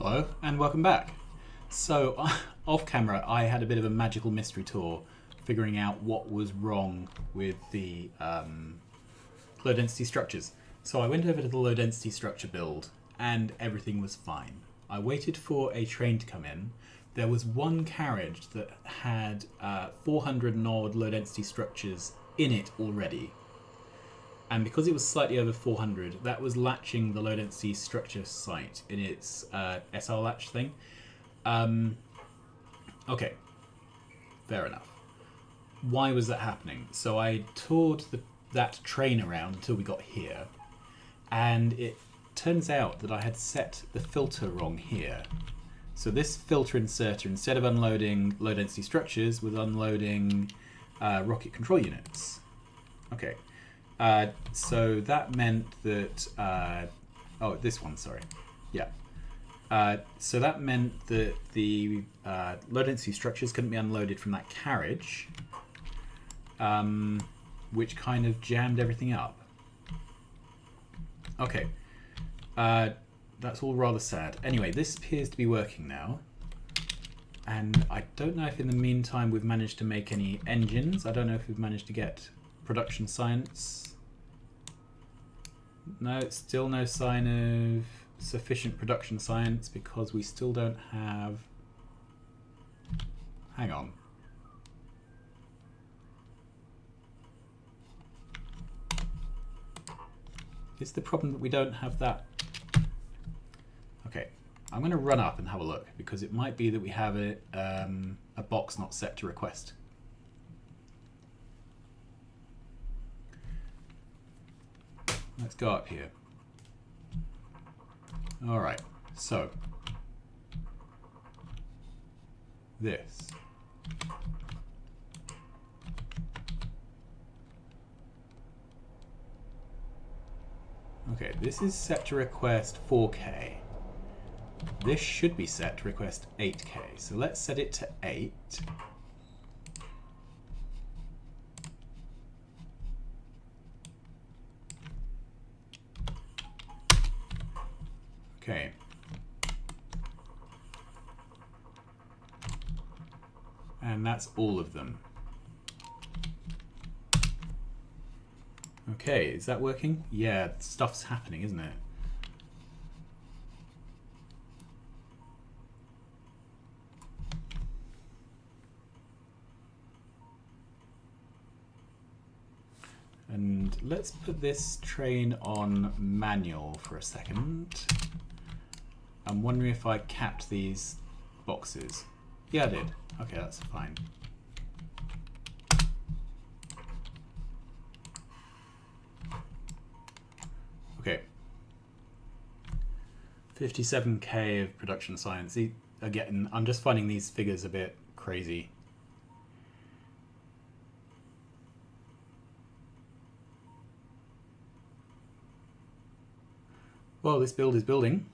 Hello and welcome back. So off camera I had a bit of a magical mystery tour figuring out what was wrong with the low density structures. So I went over to the low density structure build and everything was fine. I waited for a train to come in. There was one carriage that had 400 and odd low density structures in it already. And because it was slightly over 400, that was latching the low density structure site in its SR latch thing. Okay, fair enough. Why was that happening? So I toured that train around until we got here, and it turns out that I had set the filter wrong here. So this filter inserter, instead of unloading low density structures, was unloading rocket control units. Okay. So that meant that, oh, this one, sorry. Yeah. So that meant that the low density structures couldn't be unloaded from that carriage, which kind of jammed everything up. Okay. That's all rather sad. Anyway, this appears to be working now. And I don't know if in the meantime we've managed to make any engines. I don't know if we've managed to get production science. No, still no sign of sufficient production science because we still don't have... Hang on. Is the problem that we don't have that? Okay, I'm going to run up and have a look because it might be that we have a box not set to request. Let's go up here. All right, so this. Okay, this is set to request 4K. This should be set to request 8K. So let's set it to 8. Okay. And that's all of them. Okay, is that working? Yeah, stuff's happening, isn't it? And let's put this train on manual for a second. I'm wondering if I capped these boxes. Yeah, I did. Okay, that's fine. Okay. 57K of production science. Again, I'm just finding these figures a bit crazy. Well, this build is building.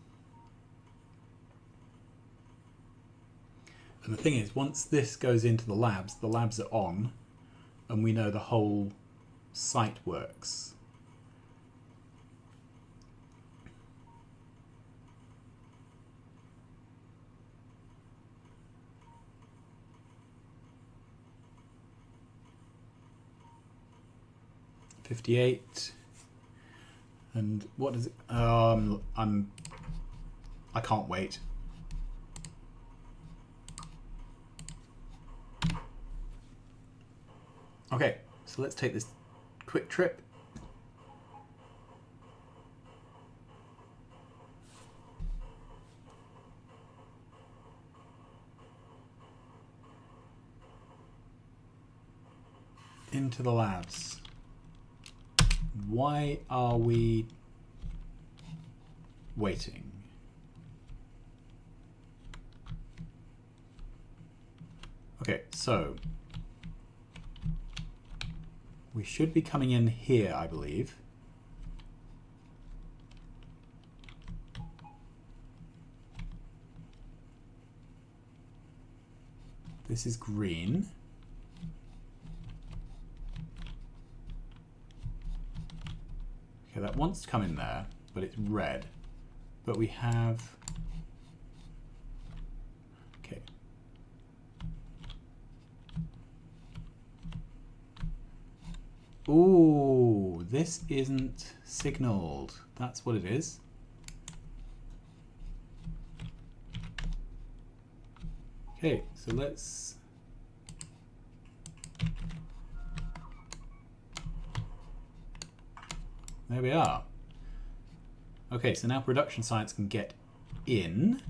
And the thing is, once this goes into the labs are on, and we know the whole site works. $58. And what does it? I can't wait. Okay, so let's take this quick trip. Into the labs. Why are we waiting? Okay, so we should be coming in here, I believe. This is green. Okay, that wants to come in there, but it's red. But we have Ooh, this isn't signaled. That's what it is. Okay, so let's... There we are. Okay, so now production science can get in.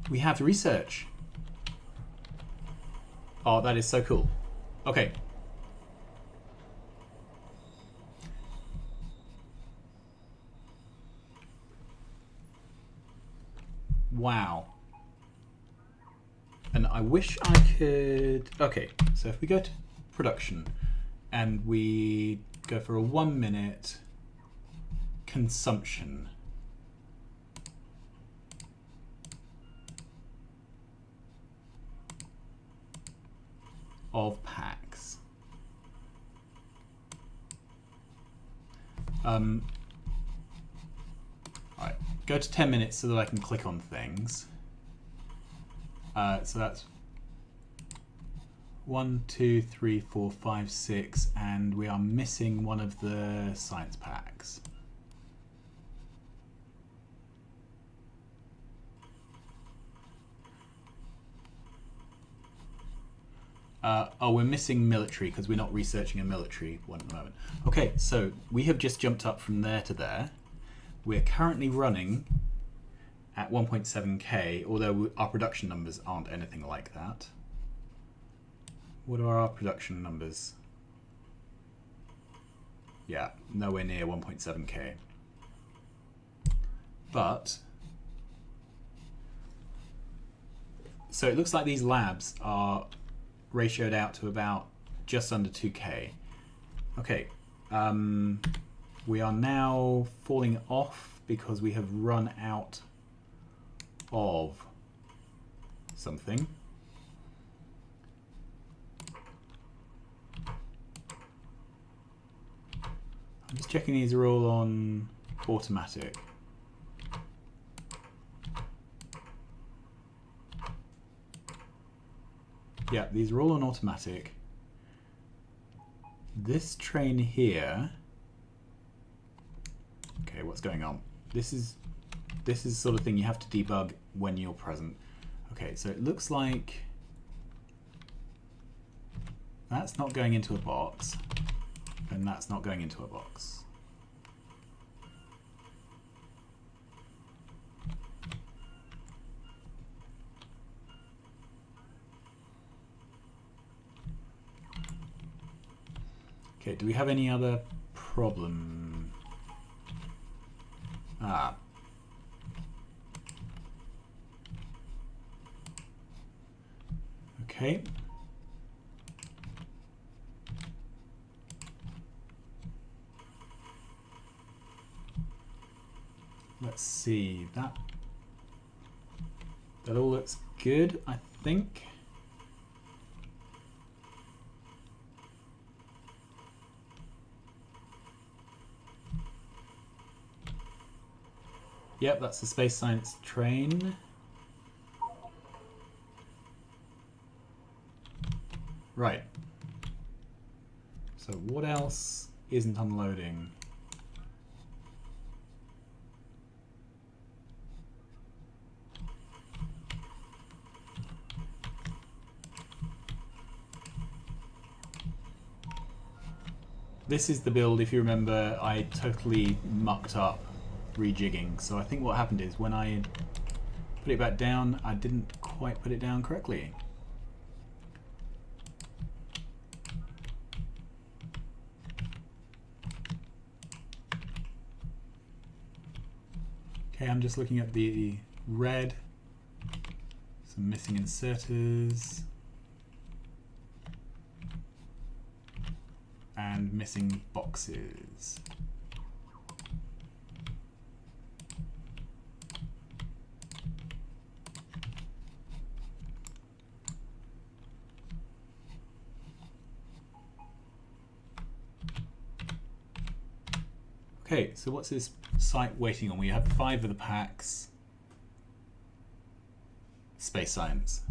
We have research. Oh, that is so cool. Okay. Wow. And I wish I could... Okay, so if we go to production and we go for a 1 minute consumption. Of packs. Alright, go to 10 minutes so that I can click on things. So that's 1, 2, 3, 4, 5, 6, and we are missing one of the science packs. Oh, we're missing military because we're not researching a military one at the moment. Okay, so we have just jumped up from there to there. We're currently running at 1.7k, although our production numbers aren't anything like that. What are our production numbers? Yeah, nowhere near 1.7k. But, so it looks like these labs are ratioed out to about just under 2k. Okay, we are now falling off because we have run out of something. I'm just checking these are all on automatic. Yeah, these are all on automatic. This train here. Okay, what's going on? This is the sort of thing you have to debug when you're present. Okay, so it looks like that's not going into a box, and that's not going into a box. Okay, do we have any other problem? Ah. Okay. Let's see, that all looks good, I think. Yep, that's the space science train. Right. So what else isn't unloading? This is the build, if you remember, I totally mucked up rejigging. So I think what happened is when I put it back down, I didn't quite put it down correctly. Okay, I'm just looking at the red, some missing inserters, and missing boxes. Okay, so what's this site waiting on? We have 5 of the packs. space science.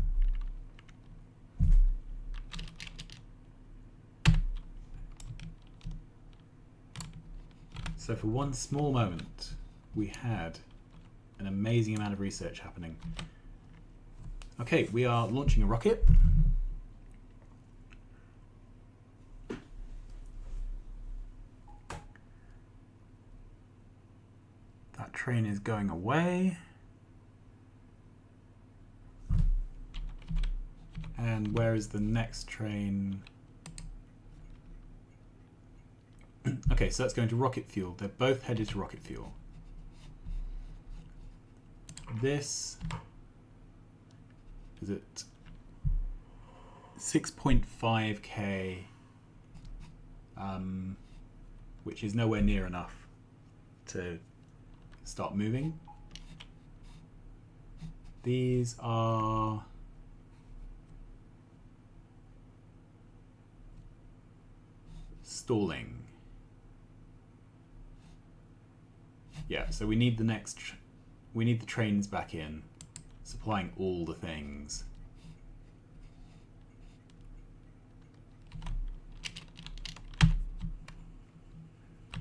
So for one small moment, we had an amazing amount of research happening. Okay, we are launching a rocket. That train is going away. And where is the next train? Okay, so that's going to rocket fuel. They're both headed to rocket fuel. This is at 6.5k, which is nowhere near enough to start moving. These are stalling. Yeah, so we need the we need the trains back in, supplying all the things.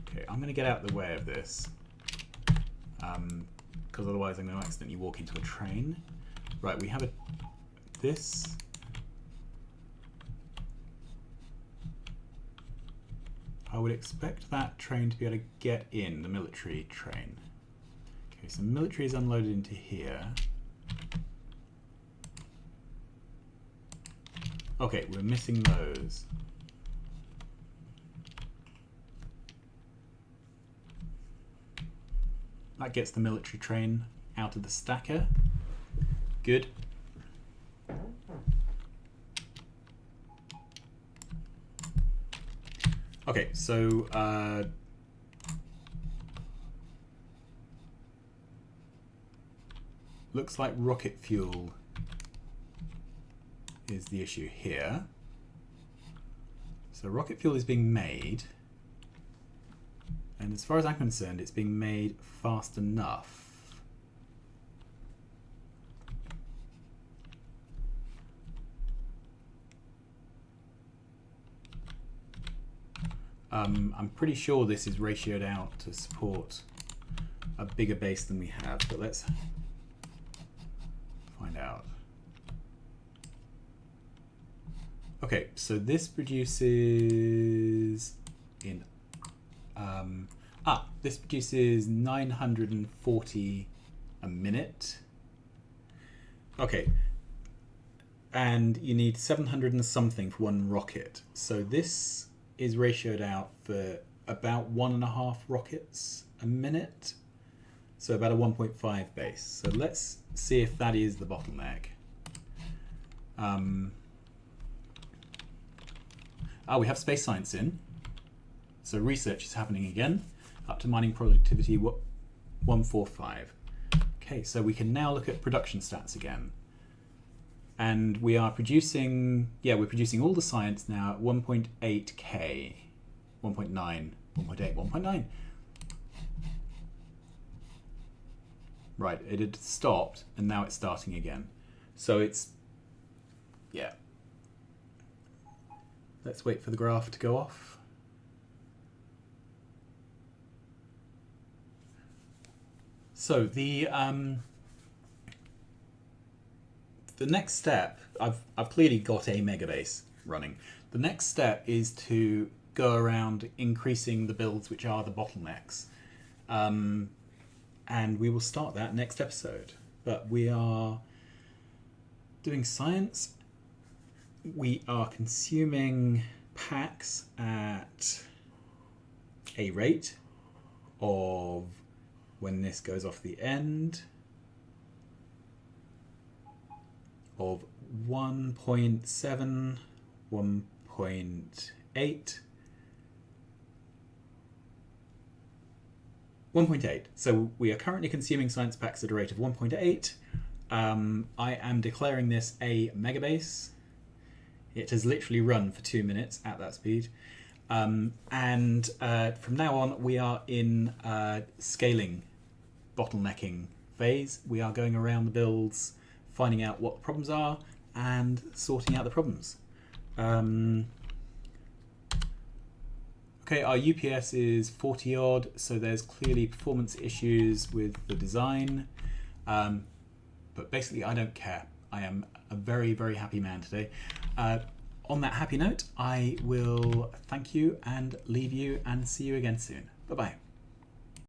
Okay, I'm going to get out of the way of this, because otherwise I'm going to accidentally walk into a train. Right, we have this. I would expect that train to be able to get in, the military train. Okay, so military is unloaded into here. Okay, we're missing those. That gets the military train out of the stacker. Good. Okay, so looks like rocket fuel is the issue here. So rocket fuel is being made, and as far as I'm concerned, it's being made fast enough. I'm pretty sure this is ratioed out to support a bigger base than we have, but let's find out. Okay, so this produces this produces 940 a minute. Okay, and you need 700 and something for one rocket. So this is ratioed out for about 1.5 rockets a minute. So about a 1.5 base. So let's see if that is the bottleneck. We have space science in. So research is happening again, up to mining productivity 145. Okay, so we can now look at production stats again. And we are producing, we're producing all the science now at 1.8k, 1.9, 1.8, 1.9. Right, it had stopped and now it's starting again. So it's, yeah. Let's wait for the graph to go off. So the next step, I've clearly got a megabase running. The next step is to go around increasing the builds which are the bottlenecks. And we will start that next episode. But we are doing science. We are consuming packs at a rate of, when this goes off the end, of 1.7, 1.8, 1.8. So we are currently consuming science packs at a rate of 1.8. I am declaring this a megabase. It has literally run for 2 minutes at that speed. And from now on, we are in scaling, bottlenecking phase. We are going around the builds finding out what the problems are and sorting out the problems. Okay, our UPS is 40 odd, so there's clearly performance issues with the design. But basically, I don't care. I am a very, very happy man today. On that happy note, I will thank you and leave you and see you again soon. Bye-bye.